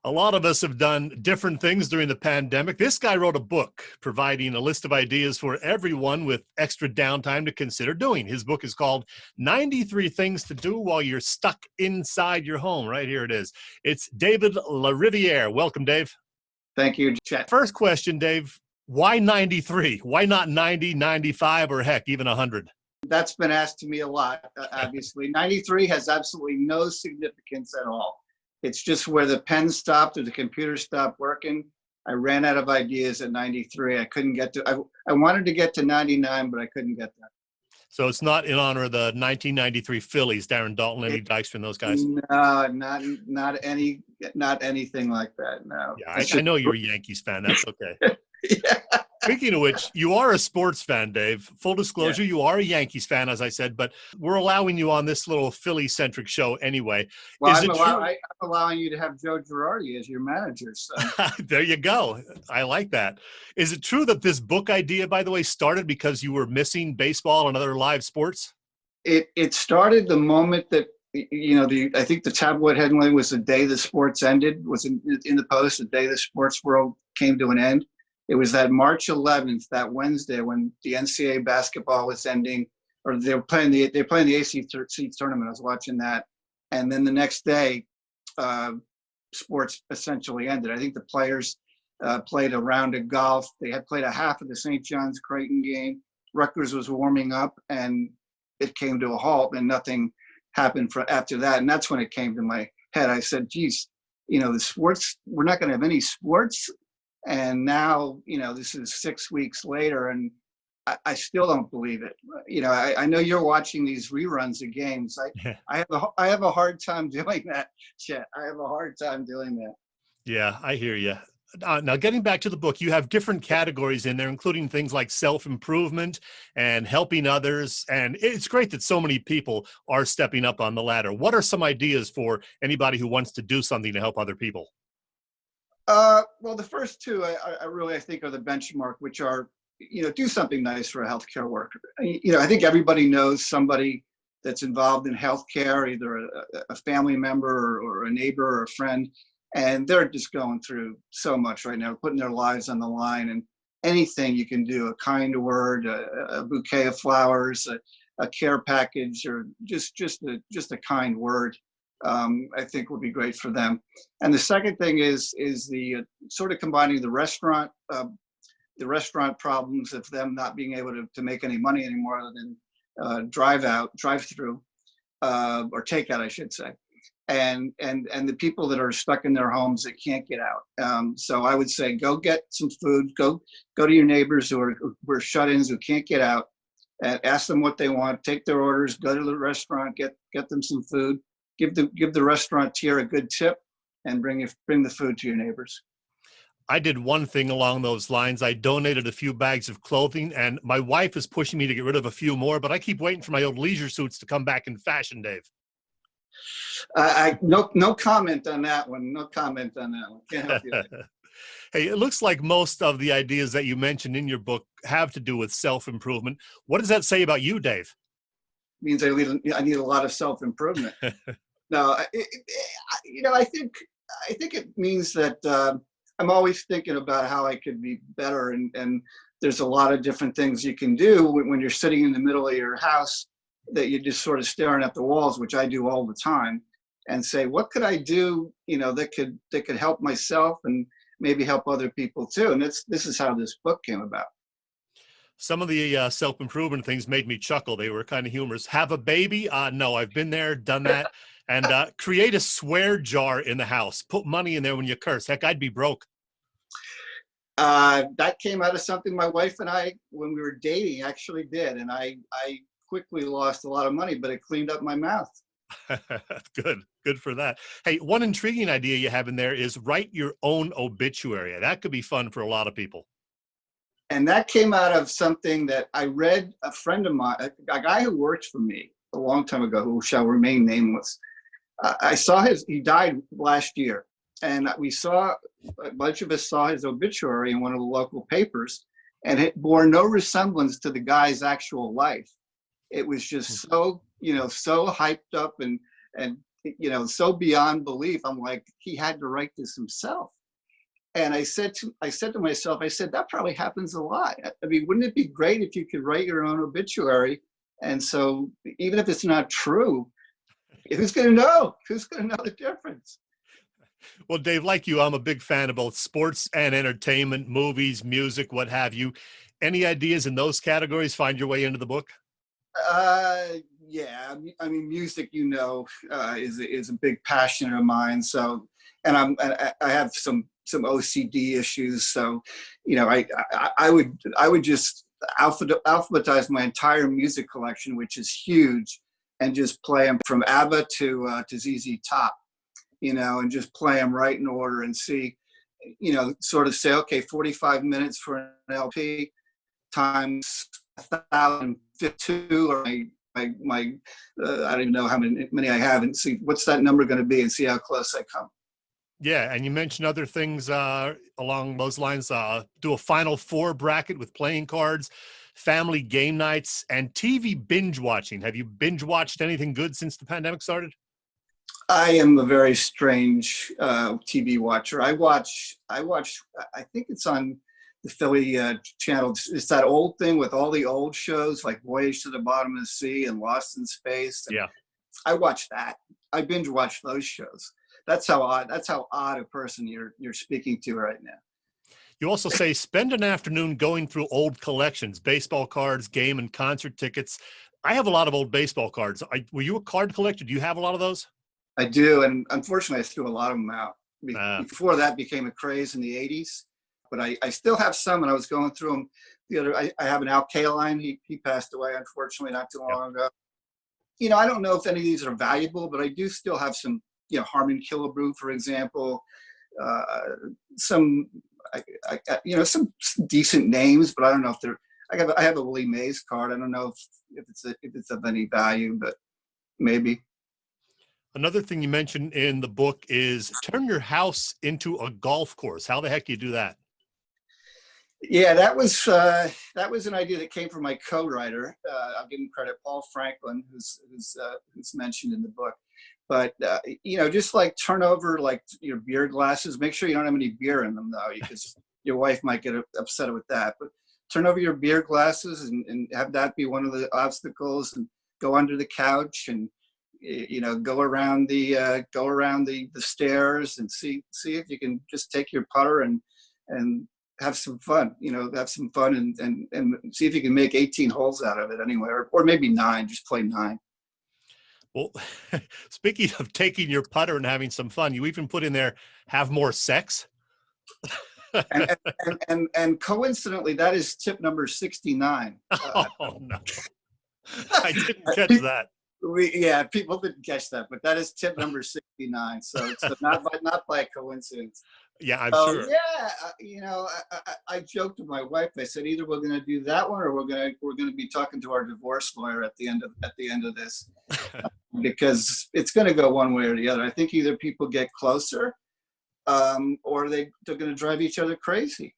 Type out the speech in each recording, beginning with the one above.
A lot of us have done different things during the pandemic. This guy wrote a book providing a list of ideas for everyone with extra downtime to consider doing. His book is called 93 Things to Do While You're Stuck Inside Your Home. Right here it is. It's David Lariviere. Welcome, Dave. Thank you, Chet. First question, Dave. Why 93? Why not 90, 95, or heck, even 100? That's been asked to me a lot, obviously. 93 has absolutely no significance at all. It's just where the pen stopped or the computer stopped working. I ran out of ideas at 93. I couldn't get to, I wanted to get to 99, but I couldn't get there. So it's not in honor of the 1993 Phillies, Darren Dalton, Eddie Dykstra, and those guys? No, not anything like that, no. Yeah, I know you're a Yankees fan. That's okay. Yeah. Speaking of which, you are a sports fan, Dave. Full disclosure, You are a Yankees fan, as I said, but we're allowing you on this little Philly-centric show anyway. Well, I'm allowing you to have Joe Girardi as your manager. So. There you go. I like that. Is it true that this book idea, by the way, started because you were missing baseball and other live sports? It started the moment that, I think the tabloid headline was the day the sports ended, was in the Post, the day the sports world came to an end. It was that March 11th, that Wednesday, when the NCAA basketball was ending, or they were playing the ACC tournament. I was watching that, and then the next day, sports essentially ended. I think the players played a round of golf. They had played a half of the St. John's Creighton game. Rutgers was warming up, and it came to a halt, and nothing happened after that. And that's when it came to my head. I said, "Geez, the sports. We're not going to have any sports." And now, this is 6 weeks later, and I still don't believe it. I know you're watching these reruns of games. I have a hard time doing that, Chet. I have a hard time doing that. Yeah, I hear you. Now, getting back to the book, you have different categories in there, including things like self-improvement and helping others. And it's great that so many people are stepping up on the ladder. What are some ideas for anybody who wants to do something to help other people? Well, the first two, I think are the benchmark, which are, do something nice for a healthcare worker. I think everybody knows somebody that's involved in healthcare, either a family member or a neighbor or a friend, and they're just going through so much right now, putting their lives on the line. And anything you can do, a kind word, a bouquet of flowers, a care package, or just a kind word, I think would be great for them. And the second thing is the sort of combining the restaurant problems of them not being able to make any money anymore other than drive-through, or takeout, I should say, and the people that are stuck in their homes that can't get out. So I would say, go get some food, go to your neighbors who are shut-ins, who can't get out, and ask them what they want, take their orders, go to the restaurant, get them some food. Give the restaurateur a good tip, and bring the food to your neighbors. I did one thing along those lines. I donated a few bags of clothing, and my wife is pushing me to get rid of a few more, but I keep waiting for my old leisure suits to come back in fashion, Dave. No comment on that one. No comment on that one. Can't help you. Hey, it looks like most of the ideas that you mentioned in your book have to do with self-improvement. What does that say about you, Dave? It means I need a lot of self-improvement. No, I think it means that I'm always thinking about how I could be better, and there's a lot of different things you can do when you're sitting in the middle of your house that you're just sort of staring at the walls, which I do all the time, and say, what could I do, that could help myself and maybe help other people too. And this is how this book came about. Some of the self-improvement things made me chuckle. They were kind of humorous. Have a baby? No, I've been there, done that. And create a swear jar in the house. Put money in there when you curse. Heck, I'd be broke. That came out of something my wife and I, when we were dating, actually did. And I quickly lost a lot of money, but it cleaned up my mouth. Good for that. Hey, one intriguing idea you have in there is write your own obituary. That could be fun for a lot of people. And that came out of something that I read. A friend of mine, a guy who worked for me a long time ago, who shall remain nameless, I saw he died last year. And a bunch of us saw his obituary in one of the local papers, and it bore no resemblance to the guy's actual life. It was just so hyped up and so beyond belief. I'm like, he had to write this himself. And I said to myself, I said, that probably happens a lot. I mean, wouldn't it be great if you could write your own obituary? And so even if it's not true, who's going to know? Who's going to know the difference? Well, Dave, like you, I'm a big fan of both sports and entertainment, movies, music, what have you. Any ideas in those categories find your way into the book? Yeah. I mean, music, is a big passion of mine. So, and I have some OCD issues. So, I would just alphabetize my entire music collection, which is huge, and just play them from ABBA to ZZ Top, and just play them right in order and see, sort of say, okay, 45 minutes for an LP times 1,052, or my I don't even know how many I have, and see what's that number going to be, and see how close I come. Yeah, and you mentioned other things along those lines. Do a Final Four bracket with playing cards, family game nights, and TV binge watching. Have you binge watched anything good since the pandemic started? I am a very strange TV watcher. I watch. I think it's on the Philly channel. It's that old thing with all the old shows like Voyage to the Bottom of the Sea and Lost in Space. And Yeah. I watch that. I binge watch those shows. That's how odd a person you're speaking to right now. You also say spend an afternoon going through old collections, baseball cards, game and concert tickets. I have a lot of old baseball cards. Were you a card collector? Do you have a lot of those? I do, and unfortunately, I threw a lot of them out. Before that became a craze in the '80s, but I still have some, and I was going through them the other. I have an Al Kaline. He passed away, unfortunately, not too long ago. I don't know if any of these are valuable, but I do still have some. Harmon Killebrew, for example, some some decent names, but I don't know if they're. I have a Willie Mays card. I don't know if it's of any value, but maybe. Another thing you mentioned in the book is turn your house into a golf course. How the heck do you do that? Yeah, that was an idea that came from my co-writer. I'll give him credit, Paul Franklin, who's mentioned in the book. But just like turn over like your beer glasses. Make sure you don't have any beer in them though, because your wife might get upset with that. But turn over your beer glasses and have that be one of the obstacles, and go under the couch and go around the stairs and see if you can just take your putter and have some fun. Have some fun and see if you can make 18 holes out of it anyway, or maybe 9. Just play 9. Well, speaking of taking your putter and having some fun, you even put in there, have more sex. and coincidentally, that is tip number 69. Oh no, I didn't catch that. People didn't catch that, but that is tip number 69. So not by coincidence. Yeah, I'm sure. Yeah, I joked with my wife. I said either we're going to do that one, or we're going to be talking to our divorce lawyer at the end of this, because it's going to go one way or the other. I think either people get closer, or they're going to drive each other crazy.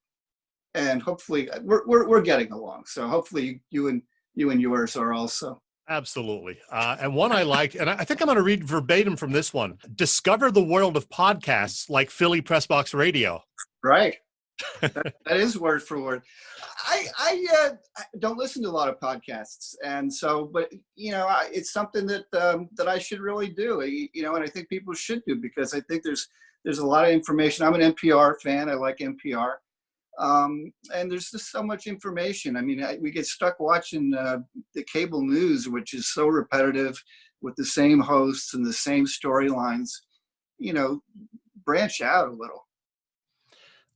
And hopefully, we're getting along. So hopefully, you and yours are also. Absolutely. And one I like, and I think I'm going to read verbatim from this one. Discover the world of podcasts like Philly Press Box Radio. Right. That is word for word. I don't listen to a lot of podcasts. And so, but, it's something that I should really do, and I think people should do, because I think there's a lot of information. I'm an NPR fan. I like NPR. And there's just so much information. I mean, we get stuck watching the cable news, which is so repetitive with the same hosts and the same storylines. Branch out a little.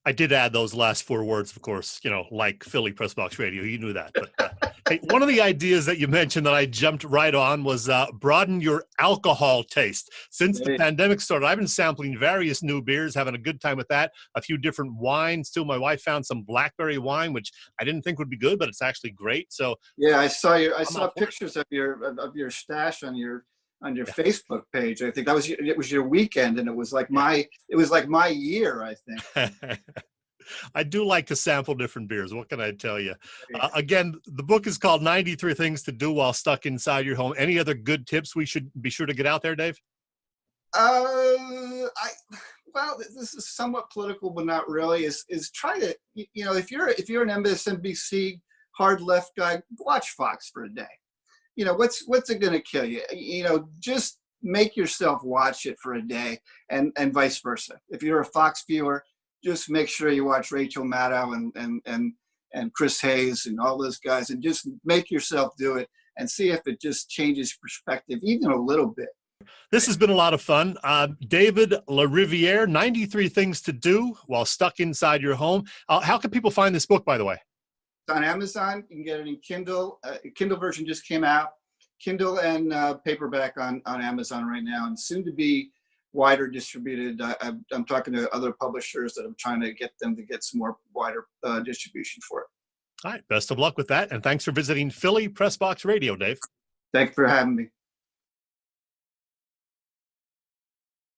I did add those last 4 words, of course, like Philly Press Box Radio. You knew that. But hey, one of the ideas that you mentioned that I jumped right on was broaden your alcohol taste. Since the pandemic started, I've been sampling various new beers, having a good time with that. A few different wines too. My wife found some blackberry wine, which I didn't think would be good, but it's actually great. So yeah, I saw pictures of your stash on your Facebook page. I think it was your weekend, and it was like my year, I think. I do like to sample different beers. What can I tell you? Again, the book is called 93 Things to Do While Stuck Inside Your Home. Any other good tips we should be sure to get out there, Dave? I well, this is somewhat political, but not really. Is try to if you're an MSNBC hard left guy, watch Fox for a day. What's it going to kill you? Just make yourself watch it for a day, and vice versa. If you're a Fox viewer, just make sure you watch Rachel Maddow and Chris Hayes and all those guys, and just make yourself do it and see if it just changes perspective even a little bit. This has been a lot of fun. David Lariviere, 93 Things to Do While Stuck Inside Your Home. How can people find this book, by the way? It's on Amazon. You can get it in Kindle. Kindle version just came out. Kindle and paperback on Amazon right now, and soon to be wider distributed. I'm talking to other publishers that I'm trying to get them to get some more wider distribution for it. All right. Best of luck with that. And thanks for visiting Philly Press Box Radio, Dave. Thanks for having me.